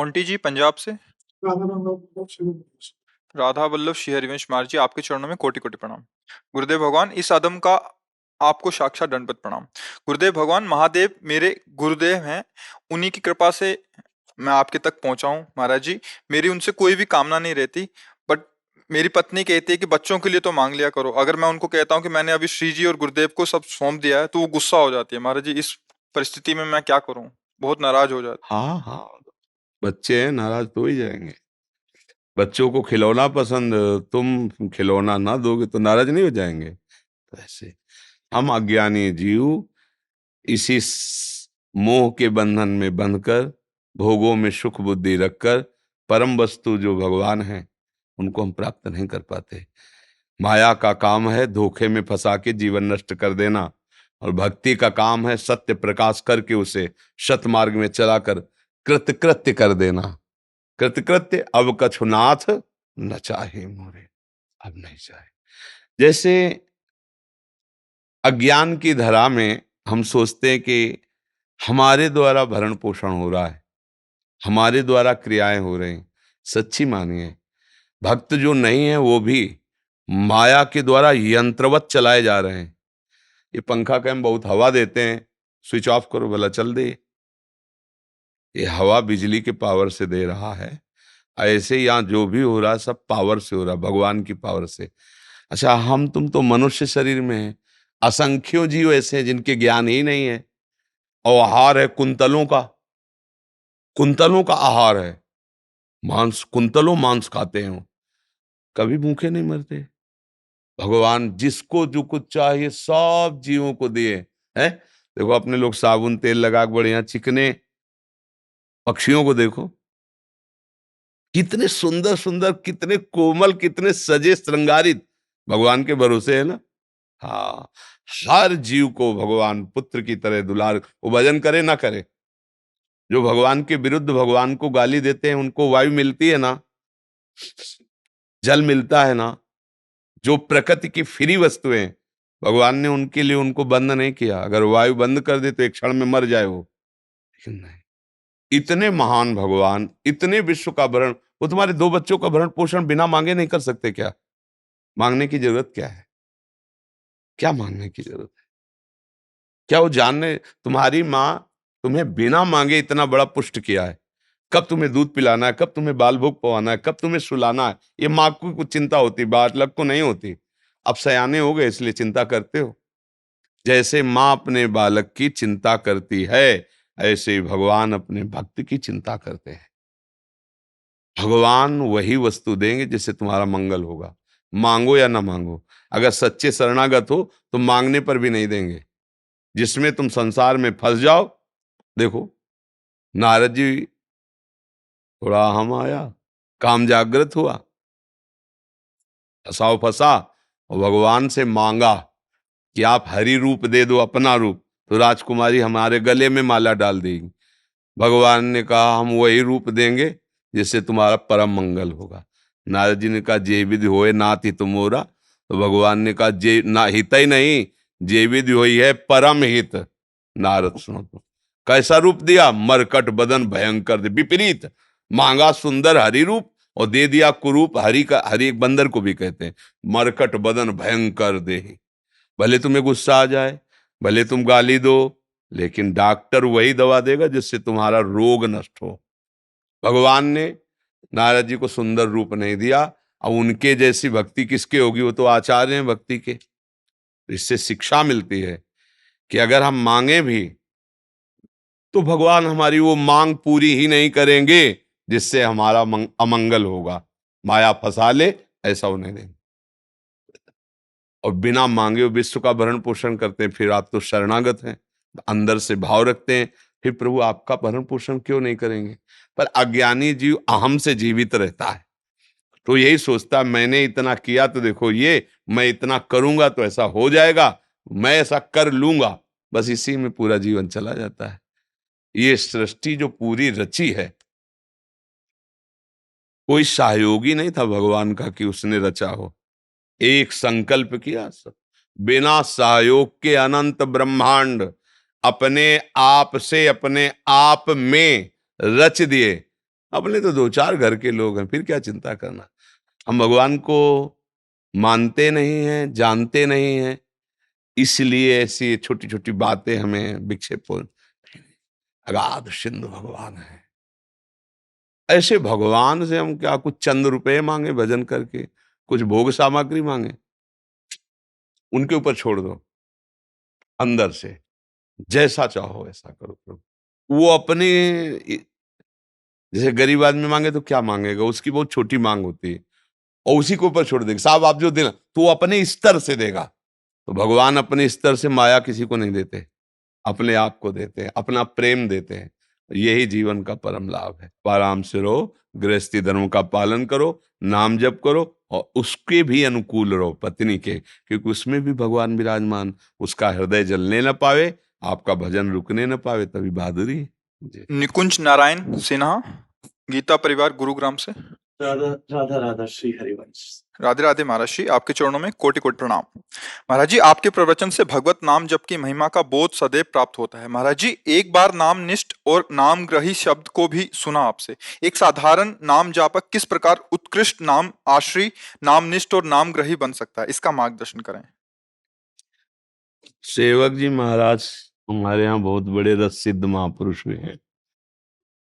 Monty जी पंजाब से। राधा राधा वल्लभ श्री हरिवंश मार जी, आपके चरणों में कोटि कोटि प्रणाम। गुरुदेव भगवान, इस अदम का आपको साक्षात दंडवत प्रणाम। गुरुदेव भगवान, महादेव मेरे गुरुदेव हैं, उन्हीं की कृपा से मैं आपके तक पहुंचा हूं। महाराज जी, मेरी उनसे कोई भी कामना नहीं रहती, बट मेरी पत्नी कहती है कि बच्चों के लिए तो मांग लिया करो। अगर मैं उनको कहता हूं कि मैंने अभी श्री जी और गुरुदेव को सब सौंप दिया है, तो वो गुस्सा हो जाती है। महाराज जी, इस परिस्थिति में मैं क्या करूं? बहुत नाराज हो जाती हाँ हाँ, बच्चे हैं, नाराज तो ही जाएंगे। बच्चों को खिलौना पसंद, तुम खिलौना ना दोगे तो नाराज नहीं हो जाएंगे? तो ऐसे हम अज्ञानी जीव इसी मोह के बंधन में बंधकर, भोगों में सुख बुद्धि रखकर, परम वस्तु जो भगवान है उनको हम प्राप्त नहीं कर पाते। माया का काम है धोखे में फंसा के जीवन नष्ट कर देना, और भक्ति का काम है सत्य प्रकाश करके उसे सत मार्ग में चलाकर कृतकृत्य कर देना। कृतकृत्य अब कछुनाथ न चाहे मोरे, अब नहीं चाहे। जैसे अज्ञान की धरा में हम सोचते हैं कि हमारे द्वारा भरण पोषण हो रहा है, हमारे द्वारा क्रियाएं हो रही हैं। सच्ची मानिए, भक्त जो नहीं है वो भी माया के द्वारा यंत्रवत चलाए जा रहे हैं। ये पंखा का हम बहुत हवा देते हैं, स्विच ऑफ करो भला चल दे। ये हवा बिजली के पावर से दे रहा है। ऐसे यहाँ जो भी हो रहा है सब पावर से हो रहा है, भगवान की पावर से। अच्छा, हम तुम तो मनुष्य शरीर में हैं, असंख्यों जीव ऐसे हैं जिनके ज्ञान ही नहीं है। और आहार है कुंतलों का, कुंतलों का आहार है मांस, कुंतलों मांस खाते हैं, कभी भूखे नहीं मरते। भगवान जिसको जो कुछ चाहिए सब जीवों को दिए है। देखो अपने लोग साबुन तेल लगा के बढ़िया चिकने, पक्षियों को देखो कितने सुंदर सुंदर, कितने कोमल, कितने सजे श्रृंगारित, भगवान के भरोसे है ना। हाँ, हर जीव को भगवान पुत्र की तरह दुलार, वो भजन करे ना करे। जो भगवान के विरुद्ध भगवान को गाली देते हैं उनको वायु मिलती है ना, जल मिलता है ना। जो प्रकृति की फ्री वस्तुएं, भगवान ने उनके लिए उनको बंद नहीं किया। अगर वायु बंद कर दे तो एक क्षण में मर जाए वो, लेकिन नहीं। इतने महान भगवान, इतने विश्व का भरण, वो तुम्हारे दो बच्चों का भरण पोषण बिना मांगे नहीं कर सकते क्या? मांगने की जरूरत क्या है? क्या मांगने की जरूरत है? क्या वो जानने, तुम्हारी माँ तुम्हें बिना मांगे इतना बड़ा पुष्ट किया है। कब तुम्हें दूध पिलाना है, कब तुम्हें बाल भोग पवाना है, कब तुम्हें सुलाना है, ये माँ को कुछ चिंता होती, बात लग को नहीं होती। अब सयाने हो गए इसलिए चिंता करते हो। जैसे माँ अपने बालक की चिंता करती है, ऐसे भगवान अपने भक्त की चिंता करते हैं। भगवान वही वस्तु देंगे जिससे तुम्हारा मंगल होगा, मांगो या ना मांगो। अगर सच्चे शरणागत हो तो मांगने पर भी नहीं देंगे। जिसमें तुम संसार में फंस जाओ, देखो नारद जी, थोड़ा हम आया, काम जागृत हुआ, फंसाओ फंसा, और भगवान से मांगा कि आप हरि रूप दे दो, अपना रूप, तो राजकुमारी हमारे गले में माला डाल देगी। भगवान ने कहा हम वही रूप देंगे जिससे तुम्हारा परम मंगल होगा। नारद जी ने कहा जे विधि होए नाथ हित मोरा, तो भगवान ने कहा जे ना हित ही नहीं, जे विधि होई है परम हित। नारद सुनो तो कैसा रूप दिया, मरकट बदन भयंकर दे, विपरीत। मांगा सुंदर हरि रूप और दे दिया कुरूप। हरि का, हरि एक बंदर को भी कहते हैं। मरकट बदन भयंकर दे, भले तुम्हें गुस्सा आ जाए, भले तुम गाली दो, लेकिन डॉक्टर वही दवा देगा जिससे तुम्हारा रोग नष्ट हो। भगवान ने नारद जी को सुंदर रूप नहीं दिया। अब उनके जैसी भक्ति किसके होगी, वो तो आचार्य हैं भक्ति के। तो इससे शिक्षा मिलती है कि अगर हम मांगे भी तो भगवान हमारी वो मांग पूरी ही नहीं करेंगे जिससे हमारा अमंगल होगा। माया फंसा ले, ऐसा उन्हें देंगे। और बिना मांगे वो विश्व का भरण पोषण करते हैं, फिर आप तो शरणागत हैं, अंदर से भाव रखते हैं, फिर प्रभु आपका भरण पोषण क्यों नहीं करेंगे? पर अज्ञानी जीव अहम से जीवित रहता है, तो यही सोचता है मैंने इतना किया तो देखो ये, मैं इतना करूंगा तो ऐसा हो जाएगा, मैं ऐसा कर लूंगा। बस इसी में पूरा जीवन चला जाता है। ये सृष्टि जो पूरी रची है, कोई सहयोगी नहीं था भगवान का कि उसने रचा हो। एक संकल्प किया, सब बिना सहयोग के अनंत ब्रह्मांड अपने आप से अपने आप में रच दिए। अपने तो 2-4 घर के लोग हैं, फिर क्या चिंता करना। हम भगवान को मानते नहीं हैं, जानते नहीं हैं, इसलिए ऐसी छोटी छोटी बातें हमें विक्षेप हो। अगाध सिंधु भगवान है। ऐसे भगवान से हम क्या कुछ चंद रुपए मांगे भजन करके, कुछ भोग सामग्री मांगे? उनके ऊपर छोड़ दो, अंदर से जैसा चाहो वैसा करो प्रभु। वो अपने, जैसे गरीब आदमी मांगे तो क्या मांगेगा, उसकी बहुत छोटी मांग होती है, और उसी के ऊपर छोड़ देगा, साहब आप जो देना, तो वो अपने स्तर से देगा। तो भगवान अपने स्तर से माया किसी को नहीं देते, अपने आप को देते हैं, अपना प्रेम देते हैं। यही जीवन का परम लाभ है। आराम से रहो, गृहस्थी धर्म का पालन करो, नाम जप करो, और उसके भी अनुकूल रहो, पत्नी के, क्योंकि उसमें भी भगवान विराजमान। उसका हृदय जलने न पावे, आपका भजन रुकने न पावे, तभी बहादुरी है। जी। निकुंज नारायण सिन्हा, गीता परिवार, गुरुग्राम से। राधा राधा राधा श्री हरिवंश। राधे राधे महाराज जी, आपके चरणों में कोटि कोटि प्रणाम। महाराज जी, आपके प्रवचन से भगवत नाम जप की महिमा का बोध सदैव प्राप्त होता है। महाराज जी, एक बार नाम निष्ठ और नामग्रही शब्द को भी सुना आपसे। एक साधारण नाम जापक किस प्रकार उत्कृष्ट नाम आश्री, नामनिष्ठ और नामग्रही बन सकता है, इसका मार्गदर्शन करें। सेवक जी महाराज हमारे यहाँ बहुत बड़े रसिद्ध महापुरुष हुए हैं।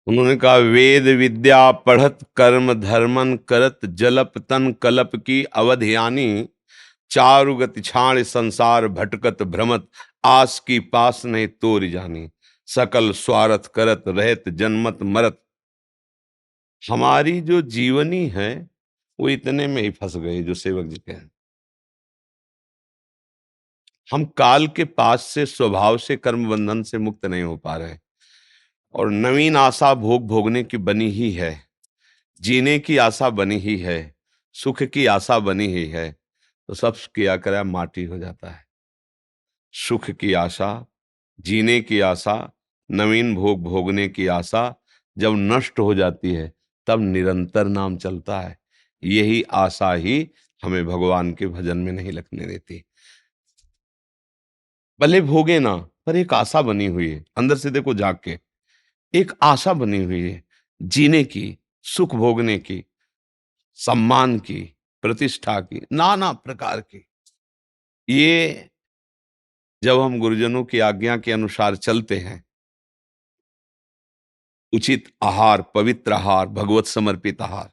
उन्होंने कहा, वेद विद्या पढ़त कर्म धर्मन करत, जलप तन कलप की अवधियानी, चारु गति छाण संसार भटकत भ्रमत, आस की पास नहीं तोरी जानी, सकल स्वार्थ करत रहत जन्मत मरत। हमारी जो जीवनी है वो इतने में ही फंस गए, जो सेवक जी कहें। हम काल के पास से, स्वभाव से, कर्म बंधन से मुक्त नहीं हो पा रहे, और नवीन आशा भोग भोगने की बनी ही है, जीने की आशा बनी ही है, सुख की आशा बनी ही है, तो सब किया करा माटी हो जाता है। सुख की आशा, जीने की आशा, नवीन भोग भोगने की आशा जब नष्ट हो जाती है, तब निरंतर नाम चलता है। यही आशा ही हमें भगवान के भजन में नहीं लगने देती। भले भोगे ना, पर एक आशा बनी हुई है अंदर से, देखो जाग के, एक आशा बनी हुई है जीने की, सुख भोगने की, सम्मान की, प्रतिष्ठा की, नाना प्रकार की। ये जब हम गुरुजनों की आज्ञा के अनुसार चलते हैं, उचित आहार, पवित्र आहार, भगवत समर्पित आहार,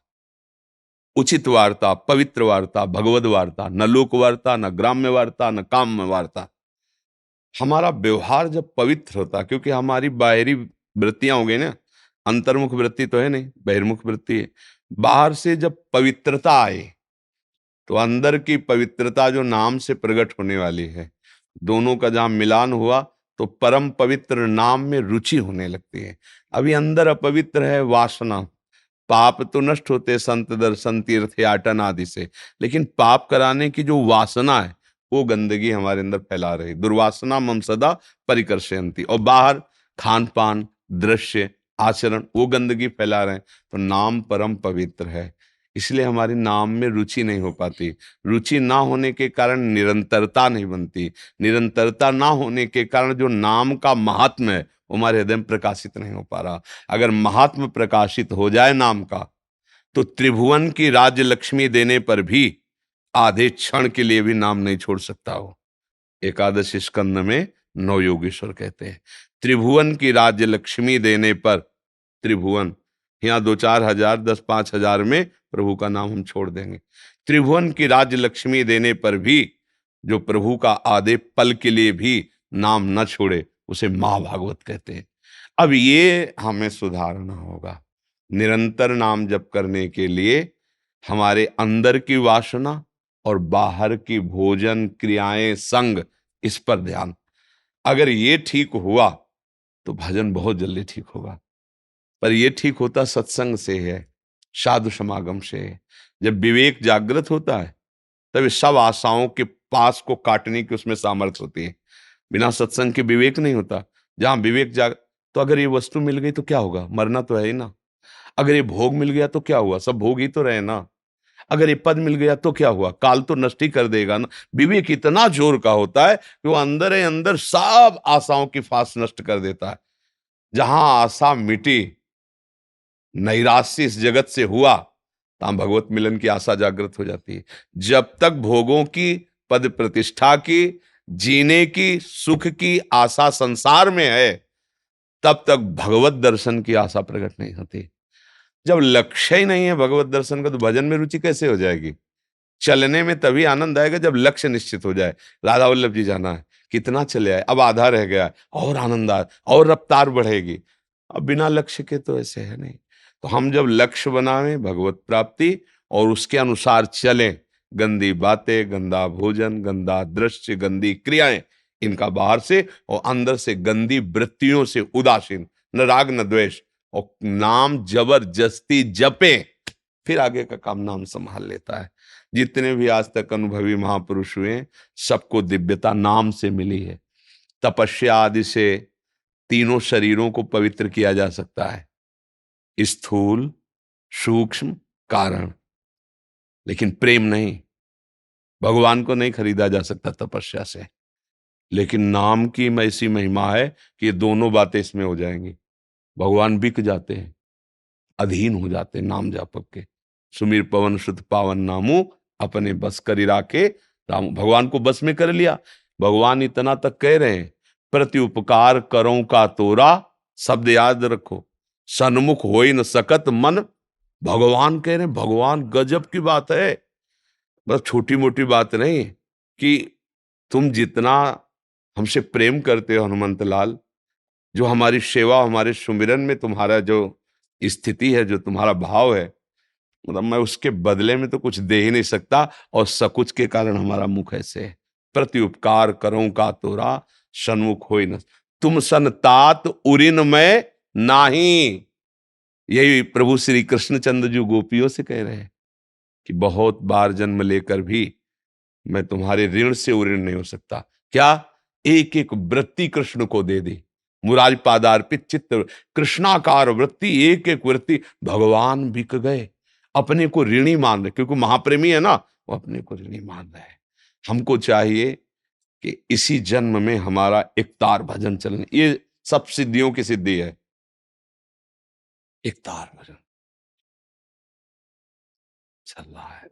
उचित वार्ता, पवित्र वार्ता, भगवद वार्ता, न लोक वार्ता, न ग्राम्य वार्ता, न काम्य वार्ता। हमारा व्यवहार जब पवित्र होता, क्योंकि हमारी बाहरी वृत्तियां हो गई ना, अंतर्मुख वृत्ति तो है नहीं, बहिर्मुख वृत्ति है। बाहर से जब पवित्रता आए, तो अंदर की पवित्रता जो नाम से प्रकट होने वाली है, दोनों का जहां मिलान हुआ, तो परम पवित्र नाम में रुचि होने लगती है। अभी अंदर अपवित्र है वासना, पाप तो नष्ट होते संत दर्शन तीर्थ याटन आदि से, लेकिन पाप कराने की जो वासना है, वो गंदगी हमारे अंदर फैला रही। दुर्वासना मम सदा परिकर्षयन्ति, और बाहर खान पान, दृश्य, आचरण, वो गंदगी फैला रहे हैं। तो नाम परम पवित्र है, इसलिए हमारी नाम में रुचि नहीं हो पाती। रुचि ना होने के कारण निरंतरता नहीं बनती। निरंतरता ना होने के कारण जो नाम का महात्म्य है, वो हमारे हृदय में प्रकाशित नहीं हो पा रहा। अगर महात्म प्रकाशित हो जाए नाम का, तो त्रिभुवन की राज्य लक्ष्मी देने पर भी आधे क्षण के लिए भी नाम नहीं छोड़ सकता हो। एकादश स्कंद में नौ योगेश्वर कहते हैं, त्रिभुवन की राज्य लक्ष्मी देने पर, त्रिभुवन यहाँ 2-4 हजार, 10-5 हजार में प्रभु का नाम हम छोड़ देंगे। त्रिभुवन की राज्य लक्ष्मी देने पर भी जो प्रभु का आधे पल के लिए भी नाम न छोड़े, उसे महाभागवत कहते हैं। अब ये हमें सुधारना होगा। निरंतर नाम जप करने के लिए हमारे अंदर की वासना और बाहर की भोजन क्रियाएं संग, इस पर ध्यान। अगर ये ठीक हुआ तो भजन बहुत जल्दी ठीक होगा। पर ये ठीक होता सत्संग से है, साधु समागम से है। जब विवेक जागृत होता है, तब सब आशाओं के पास को काटने की उसमें सामर्थ्य होती है। बिना सत्संग के विवेक नहीं होता। जहां विवेक जाग, तो अगर ये वस्तु मिल गई तो क्या होगा, मरना तो है ही ना। अगर ये भोग मिल गया तो क्या हुआ, सब भोग ही तो रहे ना। अगर ये पद मिल गया तो क्या हुआ, काल तो नष्ट ही कर देगा ना। विवेक इतना जोर का होता है कि वो अंदर ही अंदर सब आशाओं की फांस नष्ट कर देता है। जहां आशा मिटी, नैराश्य इस जगत से हुआ, तहां भगवत मिलन की आशा जागृत हो जाती है। जब तक भोगों की, पद प्रतिष्ठा की, जीने की, सुख की आशा संसार में है, तब तक भगवत दर्शन की आशा प्रकट नहीं होती। जब लक्ष्य ही नहीं है भगवत दर्शन का, तो भजन में रुचि कैसे हो जाएगी? चलने में तभी आनंद आएगा जब लक्ष्य निश्चित हो जाए। राधा वल्लभ जी जाना है, कितना चले आए, अब आधा रह गया है, और आनंद आए, और रफ्तार बढ़ेगी। अब बिना लक्ष्य के तो ऐसे है नहीं। तो हम जब लक्ष्य बनावे भगवत प्राप्ति और उसके अनुसार चलें, गंदी बातें, गंदा भोजन, गंदा दृश्य, गंदी क्रियाएं, इनका बाहर से और अंदर से गंदी वृत्तियों से उदासीन, न राग न द्वेष, और नाम जबरदस्ती जपे, फिर आगे का काम नाम संभाल लेता है। जितने भी आज तक अनुभवी महापुरुष हुए, सबको दिव्यता नाम से मिली है। तपस्या आदि से तीनों शरीरों को पवित्र किया जा सकता है, स्थूल, सूक्ष्म, कारण, लेकिन प्रेम नहीं। भगवान को नहीं खरीदा जा सकता तपस्या से, लेकिन नाम की ऐसी महिमा है कि ये दोनों बातें इसमें हो जाएंगी। भगवान बिक जाते हैं, अधीन हो जाते हैं नाम जापक के। सुमीर पवन सुत पावन नामू, अपने बस करी राखे राम। भगवान को बस में कर लिया। भगवान इतना तक कह रहे हैं, प्रति उपकार करो का तोरा, शब्द याद रखो, सन्मुख हो ही न सकत मन। भगवान कह रहे हैं, भगवान गजब की बात है, बस छोटी मोटी बात नहीं। कि तुम जितना हमसे प्रेम करते हो हनुमंत लाल, जो हमारी सेवा, हमारे सुमिरन में तुम्हारा जो स्थिति है, जो तुम्हारा भाव है, मतलब मैं उसके बदले में तो कुछ दे ही नहीं सकता, और सकुच के कारण हमारा मुख ऐसे है। प्रति उपकार करूं का तोरा, सन्मुख होई न तुम सन तात उरिन में नाही। यही प्रभु श्री कृष्णचंद्र जी गोपियों से कह रहे हैं कि बहुत बार जन्म लेकर भी मैं तुम्हारे ऋण से उऋण नहीं हो सकता। क्या? एक एक वृत्ति कृष्ण को दे दी, मुरारी पादार्पित चित्त, कृष्णाकार वृत्ति, एक एक वृत्ति। भगवान बिक गए, अपने को ऋणी मान रहे, क्योंकि महाप्रेमी है ना, वो अपने को ऋणी मान रहे हैं। हमको चाहिए कि इसी जन्म में हमारा एकतार भजन चलने, ये सब सिद्धियों की सिद्धि है, एकतार भजन चल रहा है।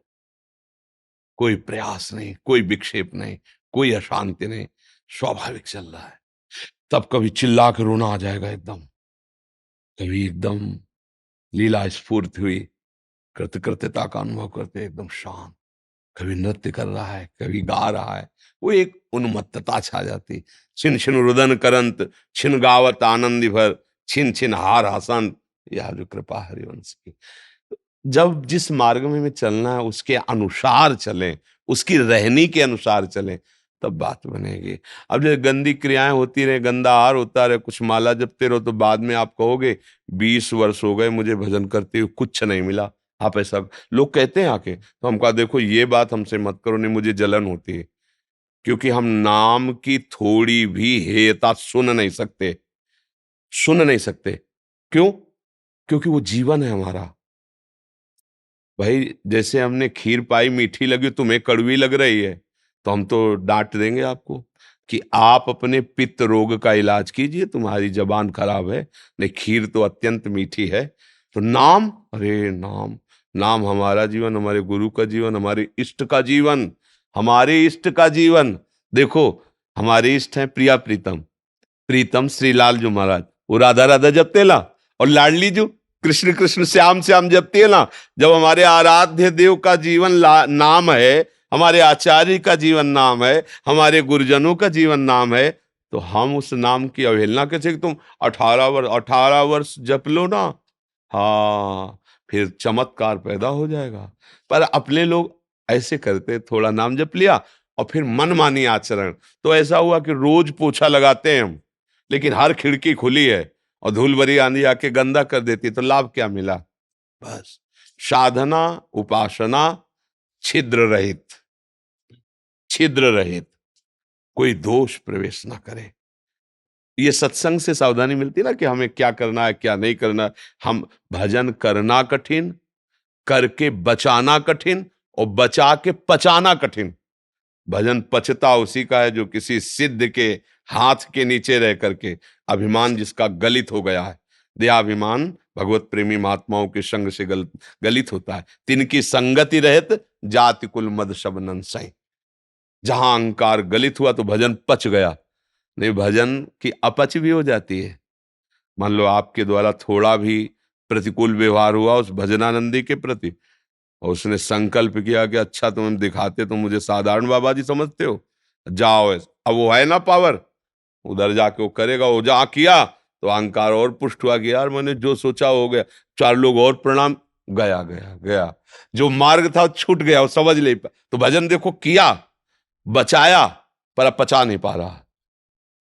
कोई प्रयास नहीं, कोई विक्षेप नहीं, कोई अशांति नहीं, स्वाभाविक चल रहा है। तब कभी चिल्ला के रोना आ जाएगा एकदम, कभी एकदम लीला स्फूर्त हुई, कृतकृत्यता का अनुभव करते एकदम शांत, कभी नृत्य कर रहा है, कभी गा रहा है, वो एक उन्मत्तता छा जाती। छिन छिन रुदन करंत, छिन गावत आनंदी भर, छिन छिन हार हसंत, यह जो कृपा हरिवंश की। जब जिस मार्ग में चलना है उसके अनुसार चलें, उसकी रहनी के अनुसार चलें, तब बात बनेगी। अब जो गंदी क्रियाएं होती रहे, गंदा आहार होता रहे, कुछ माला जपते रहो, तो बाद में आप कहोगे 20 वर्ष हो गए मुझे भजन करते हुए, कुछ नहीं मिला। आप ऐसा लोग कहते हैं आके, तो हम कहा देखो ये बात हमसे मत करो, नहीं मुझे जलन होती है, क्योंकि हम नाम की थोड़ी भी हेयता सुन नहीं सकते, सुन नहीं सकते। क्यों? क्योंकि वो जीवन है हमारा। भाई जैसे हमने खीर पाई, मीठी लगी, तुम्हें कड़वी लग रही है, तो हम तो डांट देंगे आपको कि आप अपने पित्त रोग का इलाज कीजिए, तुम्हारी जबान खराब है। नहीं, खीर तो अत्यंत मीठी है। तो नाम, अरे नाम, नाम हमारा जीवन, हमारे गुरु का जीवन, हमारे इष्ट का जीवन, हमारे इष्ट का जीवन। देखो हमारे इष्ट हैं प्रिया प्रीतम, प्रीतम श्रीलाल जो महाराज, वो राधा राधा जपते ला, और लाडली जो कृष्ण कृष्ण श्याम श्याम जपती है ना। जब हमारे आराध्य देव का जीवन नाम है, हमारे आचार्य का जीवन नाम है, हमारे गुरुजनों का जीवन नाम है, तो हम उस नाम की अवहेलना कैसे? कि तुम 18 वर्ष जप लो ना, हाँ फिर चमत्कार पैदा हो जाएगा। पर अपने लोग ऐसे करते, थोड़ा नाम जप लिया और फिर मनमानी आचरण। तो ऐसा हुआ कि रोज पोछा लगाते हैं हम, लेकिन हर खिड़की खुली है और धूल भरी आंधी आके गंदा कर देती, तो लाभ क्या मिला? बस साधना उपासना छिद्र रहित, छिद्र रहित, कोई दोष प्रवेश ना करे। ये सत्संग से सावधानी मिलती ना कि हमें क्या करना है, क्या नहीं करना है। हम भजन करना कठिन, करके बचाना कठिन, और बचा के पचाना कठिन। भजन पचता उसी का है जो किसी सिद्ध के हाथ के नीचे रह करके, अभिमान जिसका गलित हो गया है, देहाभिमान भगवत प्रेमी महात्माओं के संग से गलित होता है। तिनकी संगति रहत जाति कुल मद सब नंसै। जहां अहंकार गलित हुआ तो भजन पच गया, नहीं भजन की अपच भी हो जाती है। मान लो आपके द्वारा थोड़ा भी प्रतिकूल व्यवहार हुआ उस भजनानंदी के प्रति, और उसने संकल्प किया कि अच्छा तुम दिखाते तो मुझे साधारण बाबा जी समझते हो, जाओ। अब वो है ना पावर, उधर जाके वो करेगा। वो जहाँ किया तो अहंकार और पुष्ट हुआ कि यार मैंने जो सोचा हो गया, 4 लोग और प्रणाम, गया गया गया, जो मार्ग था वो छूट गया, वो समझ नहीं पा। तो भजन देखो किया, बचाया, पर अब पचा नहीं पा रहा।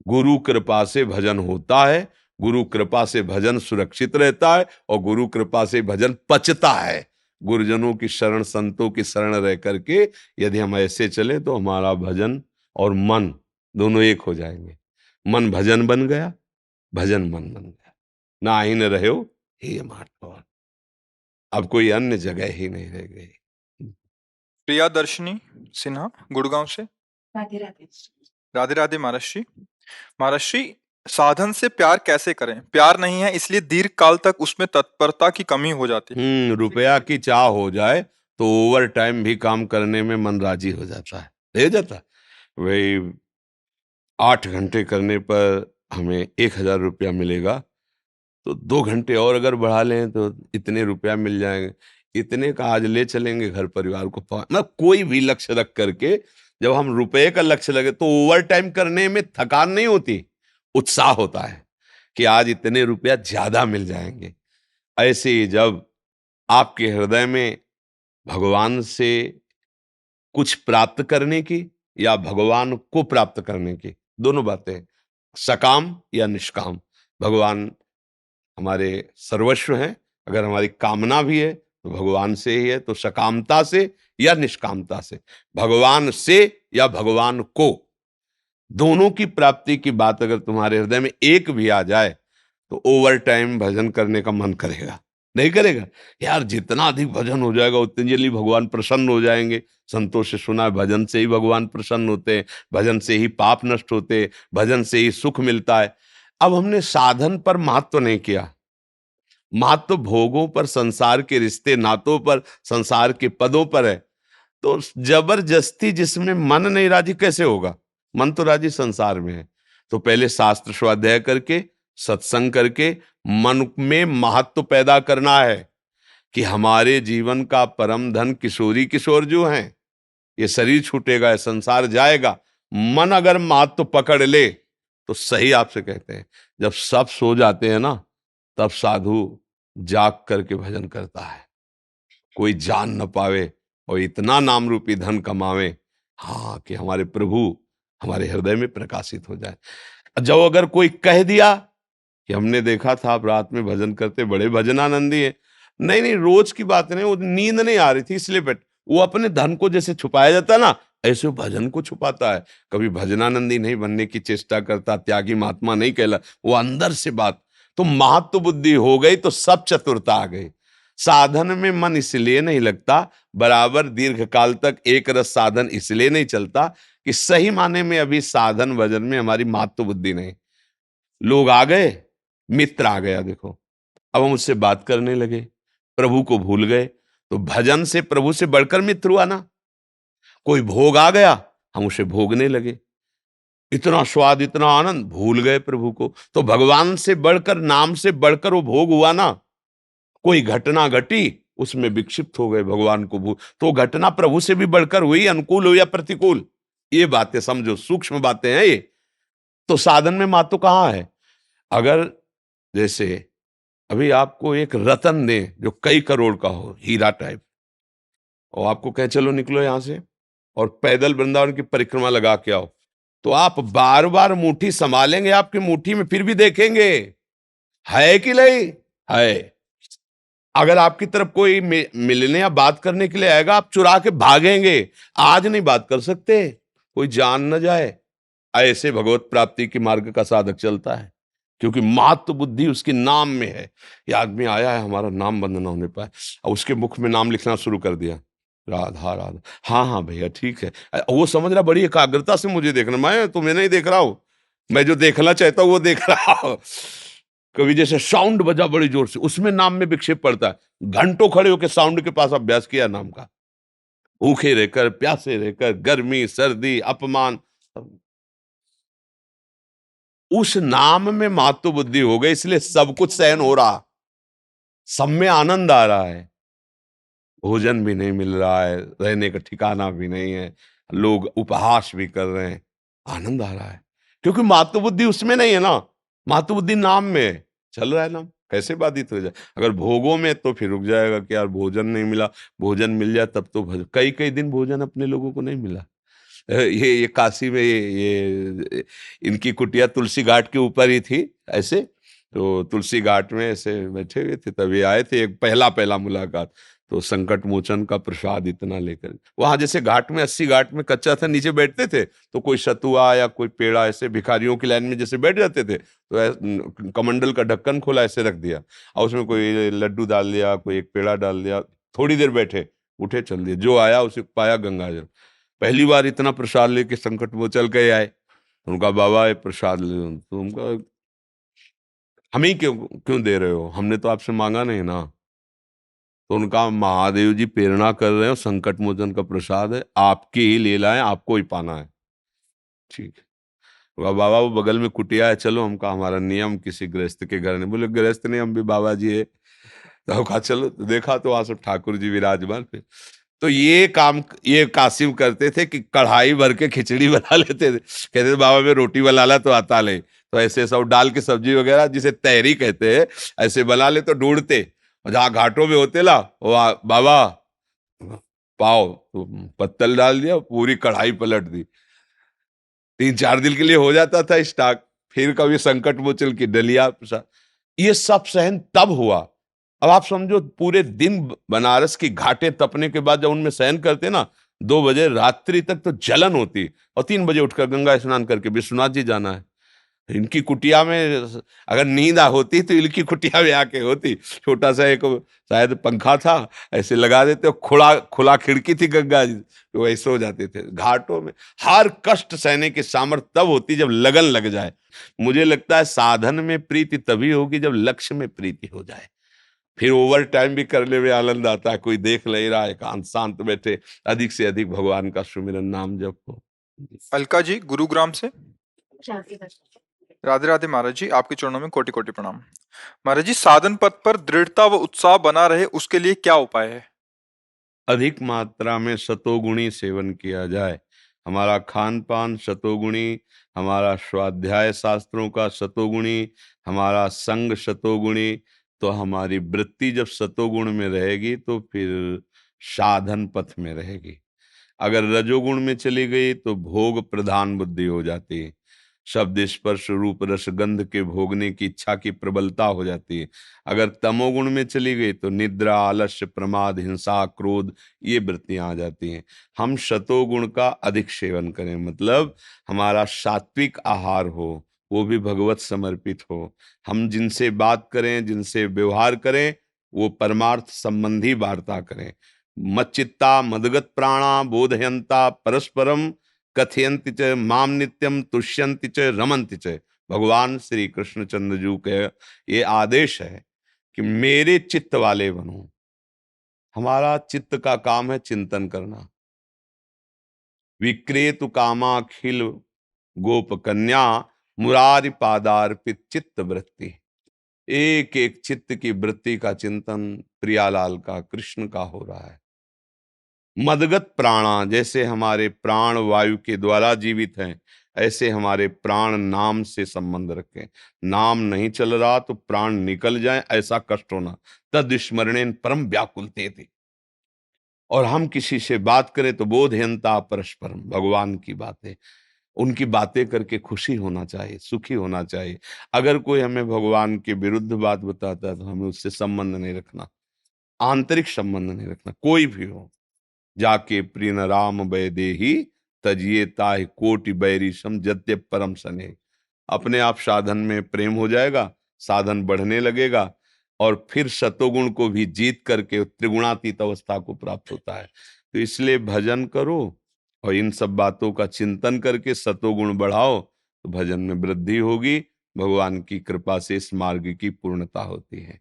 गुरु कृपा से भजन होता है, गुरु कृपा से भजन सुरक्षित रहता है, और गुरु कृपा से भजन पचता है। गुरुजनों की शरण, संतों की शरण रह करके यदि हम ऐसे चले तो हमारा भजन और मन दोनों एक हो जाएंगे। मन भजन बन गया, भजन मन बन गया। ना ही न रहे हे माधव, अब कोई अन्य जगह ही नहीं रह गई। प्रिया दर्शनी सिन्हा गुड़गांव से। राधे राधे। राधे राधे महाराज जी। महाराज जी, साधन से प्यार कैसे करें? प्यार नहीं है इसलिए दीर्घ काल तक उसमें तत्परता की कमी हो जाती है। रुपया की चाह हो जाए तो ओवर टाइम भी काम करने में मन राजी हो जाता है, ले जाता है। वही 8 घंटे करने पर हमें 1,000 रुपया मिलेगा, तो 2 घंटे और अगर बढ़ा लें तो इतने रुपया मिल जाएंगे। इतने का आज ले चलेंगे घर परिवार को। मतलब कोई भी लक्ष्य रख करके जब हम रुपए का लक्ष्य लगे तो ओवर टाइम करने में थकान नहीं होती, उत्साह होता है कि आज इतने रुपया ज्यादा मिल जाएंगे। ऐसे ही जब आपके हृदय में भगवान से कुछ प्राप्त करने की या भगवान को प्राप्त करने की, दोनों बातें, सकाम या निष्काम, भगवान हमारे सर्वस्व हैं। अगर हमारी कामना भी है तो भगवान से ही है, तो सकामता से या निष्कामता से, भगवान से या भगवान को, दोनों की प्राप्ति की बात अगर तुम्हारे हृदय में एक भी आ जाए तो ओवर टाइम भजन करने का मन करेगा, नहीं करेगा? यार जितना अधिक भजन हो जाएगा उतनी जल्दी भगवान प्रसन्न हो जाएंगे। संतोष से सुना है भजन से ही भगवान प्रसन्न होते हैं, भजन से ही पाप नष्ट होते हैं, भजन से ही सुख मिलता है। अब हमने साधन पर महत्व नहीं किया, महत्व भोगों पर, संसार के रिश्ते नातों पर, संसार के पदों पर है। तो जबरदस्ती जिसमें मन नहीं राजी कैसे होगा? मन तो राजी संसार में है। तो पहले शास्त्र स्वाध्याय करके, सत्संग करके मन में महत्व पैदा करना है कि हमारे जीवन का परम धन किशोरी किशोर जो हैं, ये शरीर छूटेगा, ये संसार जाएगा। मन अगर महत्व पकड़ ले तो सही आपसे कहते हैं, जब सब सो जाते हैं ना तब साधु जाग करके भजन करता है, कोई जान न पावे और इतना नाम रूपी धन कमावे, हाँ, कि हमारे प्रभु हमारे हृदय में प्रकाशित हो जाए। जब अगर कोई कह दिया कि हमने देखा था आप रात में भजन करते, बड़े भजनानंदी है, नहीं नहीं रोज की बात नहीं, वो नींद नहीं आ रही थी इसलिए बैठ, वो अपने धन को जैसे छुपाया जाता है ना, ऐसे वो भजन को छुपाता है। कभी भजनानंदी नहीं बनने की चेष्टा करता, त्यागी महात्मा नहीं कहला, वो अंदर से बात। तो महत्व बुद्धि हो गई तो सब चतुरता आ गई। साधन में मन इसलिए नहीं लगता, बराबर दीर्घ काल तक एक रस साधन इसलिए नहीं चलता कि सही माने में अभी साधन भजन में हमारी महत्व बुद्धि नहीं। लोग आ गए, मित्र आ गया, देखो अब हम उससे बात करने लगे, प्रभु को भूल गए। तो भजन से प्रभु से बढ़कर मित्र हुआ ना। कोई भोग आ गया, हम उसे भोगने लगे, इतना स्वाद, इतना आनंद, भूल गए प्रभु को। तो भगवान से बढ़कर, नाम से बढ़कर वो भोग हुआ ना। कोई घटना घटी, उसमें विक्षिप्त हो गए, भगवान को भूल, तो घटना प्रभु से भी बढ़कर हुई, अनुकूल हो या प्रतिकूल। ये बातें समझो, सूक्ष्म बातें हैं ये। तो साधन में महत्व कहाँ है? अगर जैसे अभी आपको एक रतन दे जो कई करोड़ का हो, हीरा टाइप, और आपको कहे चलो निकलो यहां से और पैदल वृंदावन की परिक्रमा लगा के आओ, तो आप बार बार मुट्ठी संभालेंगे आपकी मुट्ठी में, फिर भी देखेंगे है कि नहीं है। अगर आपकी तरफ कोई मिलने या बात करने के लिए आएगा, आप चुरा के भागेंगे, आज नहीं बात कर सकते, कोई जान न जाए। ऐसे भगवत प्राप्ति के मार्ग का साधक चलता है, क्योंकि महत्व बुद्धि उसके नाम में है। ये आदमी आया है, हमारा नाम बंद ना होने पाए, और उसके मुख में नाम लिखना शुरू कर दिया, राधा राधा, हाँ हाँ भैया ठीक है। वो समझ रहा बड़ी एकाग्रता से मुझे देखना, मैं तुम्हें नहीं देख रहा हूं, मैं जो देखना चाहता हूं वो देख रहा हूं। कभी जैसे साउंड बजा बड़ी जोर से, उसमें नाम में विक्षेप पड़ता है। घंटों खड़े होकर साउंड के पास अभ्यास किया नाम का, भूखे रहकर, प्यासे रहकर, गर्मी सर्दी अपमान, उस नाम में मातु बुद्धि हो गई, इसलिए सब कुछ सहन हो रहा, सब में आनंद आ रहा है। भोजन भी नहीं मिल रहा है, रहने का ठिकाना भी नहीं है, लोग उपहास भी कर रहे हैं, आनंद आ रहा है, क्योंकि मातु बुद्धि उसमें नहीं है ना, मातु बुद्धि नाम में है। चल रहा है नाम, कैसे बाधित हो जाए। अगर भोगों में तो फिर रुक जाएगा कि यार भोजन नहीं मिला, भोजन मिल जाए तब तो कई कई दिन भोजन अपने लोगों को नहीं मिला। ये काशी में ये इनकी कुटिया तुलसी घाट के ऊपर ही थी ऐसे, तो तुलसी घाट में ऐसे बैठे हुए थे, तभी आए थे, एक पहला पहला मुलाकात, तो संकट मोचन का प्रसाद इतना लेकर वहां, जैसे घाट में 80 घाट में कच्चा था, नीचे बैठते थे तो कोई सतुआ या कोई पेड़ा ऐसे भिखारियों की लाइन में जैसे बैठ जाते थे, तो कमंडल का ढक्कन खोला ऐसे रख दिया और उसमें कोई लड्डू डाल दिया, कोई एक पेड़ा डाल दिया, थोड़ी देर बैठे, उठे चल दिए, जो आया उसे पाया गंगाजल। पहली बार इतना प्रसाद लेके संकट मोचन के आए, तो उनका बाबा ये प्रसाद ले, तो उनका हम ही क्यों क्यों दे रहे हो, हमने तो आपसे मांगा नहीं ना। तो उनका महादेव जी प्रेरणा कर रहे हो, संकट मोचन का प्रसाद है, आपकी ही लीला है, आपको ही पाना है। ठीक है, बोला, बाबा वो बगल में कुटिया है, चलो। हमका हमारा नियम किसी गृहस्थ के घर नहीं, बोले गृहस्थ नहीं, हम भी बाबा जी है। तो हम कहा चलो, तो देखा तो वहां सब ठाकुर जी विराजमान थे। तो ये काम ये कासिम करते थे कि कढ़ाई भर के खिचड़ी बना लेते थे, कहते थे बाबा में रोटी बनाना तो आता ले, तो ऐसे सब डाल के सब्जी वगैरह जिसे तहरी कहते हैं ऐसे बना ले, तो ढूंढते, और जहाँ घाटों में होते ला वो बाबा पाओ, तो पत्तल डाल दिया, पूरी कढ़ाई पलट दी, 3-4 दिन के लिए हो जाता था स्टॉक। फिर कभी संकट मोचन की डलिया ये सब सहन तब हुआ। अब आप समझो, पूरे दिन बनारस की घाटे तपने के बाद जब उनमें सहन करते ना, 2 बजे रात्रि तक तो जलन होती, और 3 बजे उठकर गंगा स्नान करके विश्वनाथ जी जाना है। इनकी कुटिया में अगर नींद होती तो इनकी कुटिया में आके होती, छोटा सा एक शायद पंखा था, ऐसे लगा देते, और खुला खुला खिड़की थी गंगा जी, तो वही सो जाते थे। घाटों में हर कष्ट सहने की सामर्थ्य तब होती जब लगन लग जाए। मुझे लगता है साधन में प्रीति तभी होगी जब लक्ष्य में प्रीति हो जाए, फिर ओवर टाइम भी करने में आनंद आता है। कोई देख नहीं रहा, एकांत शांत बैठे, अधिक से अधिक भगवान का सुमिरन नाम जप हो। अलका जी गुरुग्राम से। राधे राधे महाराज जी, आपके चरणों में कोटि कोटि प्रणाम। महाराज जी, साधन पथ पर दृढ़ता व उत्साह बना रहे उसके लिए क्या उपाय है? अधिक मात्रा में सतोगुणी सेवन किया जाए, हमारा खान पान सतोगुणी, हमारा स्वाध्याय शास्त्रों का सतोगुणी, हमारा संग सतोगुणी, तो हमारी वृत्ति जब सतोगुण में रहेगी तो फिर साधन पथ में रहेगी। अगर रजोगुण में चली गई तो भोग प्रधान बुद्धि हो जाती है, शब्द स्पर्श रूप रस गंध के भोगने की इच्छा की प्रबलता हो जाती है। अगर तमोगुण में चली गई तो निद्रा आलस्य प्रमाद हिंसा क्रोध ये वृत्तियां आ जाती हैं। हम शतोगुण का अधिक सेवन करें, मतलब हमारा सात्विक आहार हो, वो भी भगवत समर्पित हो। हम जिनसे बात करें, जिनसे व्यवहार करें, वो परमार्थ संबंधी वार्ता करें। मच्चित्ता मदगत प्राणा बोधयंता परस्परम कथयंति च माम नित्यम तुष्यंति च रमंति च। भगवान श्री कृष्णचंद्र जी के ये आदेश है कि मेरे चित्त वाले बनो। हमारा चित्त का काम है चिंतन करना। विक्रेतु कामाखिल गोप कन्या मुरारी पादार्पित चित्त वृत्ति। एक एक चित्त की वृत्ति का चिंतन प्रियालाल का, कृष्ण का हो रहा है। मदगत प्राणा, जैसे हमारे प्राण वायु के द्वारा जीवित हैं, ऐसे हमारे प्राण नाम से संबंध रखें। नाम नहीं चल रहा तो प्राण निकल जाए, ऐसा कष्ट होना। तद स्मरणेन परम व्याकुलते थे। और हम किसी से बात करें तो बोधयंता परस्परम, भगवान की बातें, उनकी बातें करके खुशी होना चाहिए, सुखी होना चाहिए। अगर कोई हमें भगवान के विरुद्ध बात बताता है तो हमें उससे संबंध नहीं रखना, आंतरिक संबंध नहीं रखना, कोई भी हो। जाके प्रिय राम बैदेही तजिए ताहि कोटि बैरी सम जत्य परम सने। अपने आप साधन में प्रेम हो जाएगा, साधन बढ़ने लगेगा, और फिर सतोगुण को भी जीत करके त्रिगुणातीत अवस्था को प्राप्त होता है। तो इसलिए भजन करो और इन सब बातों का चिंतन करके सतोगुण बढ़ाओ, तो भजन में वृद्धि होगी, भगवान की कृपा से इस मार्ग की पूर्णता होती है।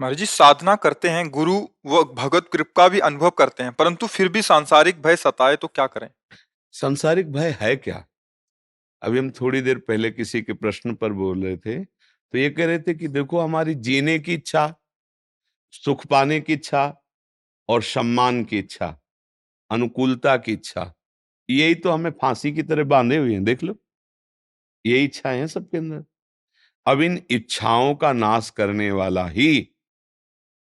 महाराज जी, साधना करते हैं, गुरु व भगवत कृपा का भी अनुभव करते हैं, परंतु फिर भी सांसारिक भय सताए तो क्या करें? सांसारिक भय है क्या? अभी हम थोड़ी देर पहले किसी के प्रश्न पर बोल रहे थे, तो ये कह रहे थे कि देखो हमारी जीने की इच्छा, सुख पाने की इच्छा और सम्मान की इच्छा, अनुकूलता की इच्छा, यही तो हमें फांसी की तरह बांधे हुए हैं, देख लो। यही इच्छाएं हैं सबके अंदर। अब इन इच्छाओं का नाश करने वाला ही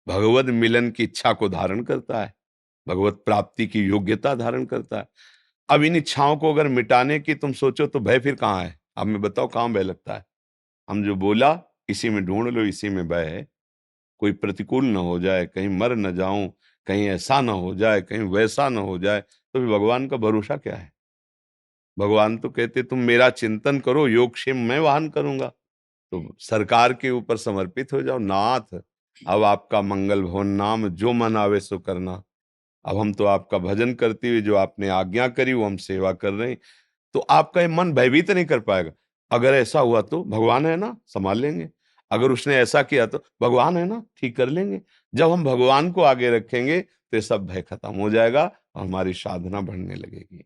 भगवत मिलन की इच्छा को धारण करता है, भगवत प्राप्ति की योग्यता धारण करता है। अब इन इच्छाओं को अगर मिटाने की तुम सोचो तो भय फिर कहाँ है? अब मैं बताओ कहाँ भय लगता है? हम जो बोला इसी में ढूंढ लो, इसी में भय है। कोई प्रतिकूल न हो जाए, कहीं मर न जाऊं, कहीं ऐसा न हो जाए, कहीं वैसा न हो जाए, तो फिर भगवान का भरोसा क्या है? भगवान तो कहते तुम मेरा चिंतन करो, योगक्षेम मैं वाहन करूंगा। तो सरकार के ऊपर समर्पित हो जाओ, नाथ अब आपका मंगल भवन नाम जो मन आवे सो करना। अब हम तो आपका भजन करते हुए जो आपने आज्ञा करी वो हम सेवा कर रहे हैं। तो आपका ये मन भयभीत नहीं कर पाएगा। अगर ऐसा हुआ तो भगवान है ना, संभाल लेंगे। अगर उसने ऐसा किया तो भगवान है ना, ठीक कर लेंगे। जब हम भगवान को आगे रखेंगे तो ये सब भय खत्म हो जाएगा और हमारी साधना बढ़ने लगेगी।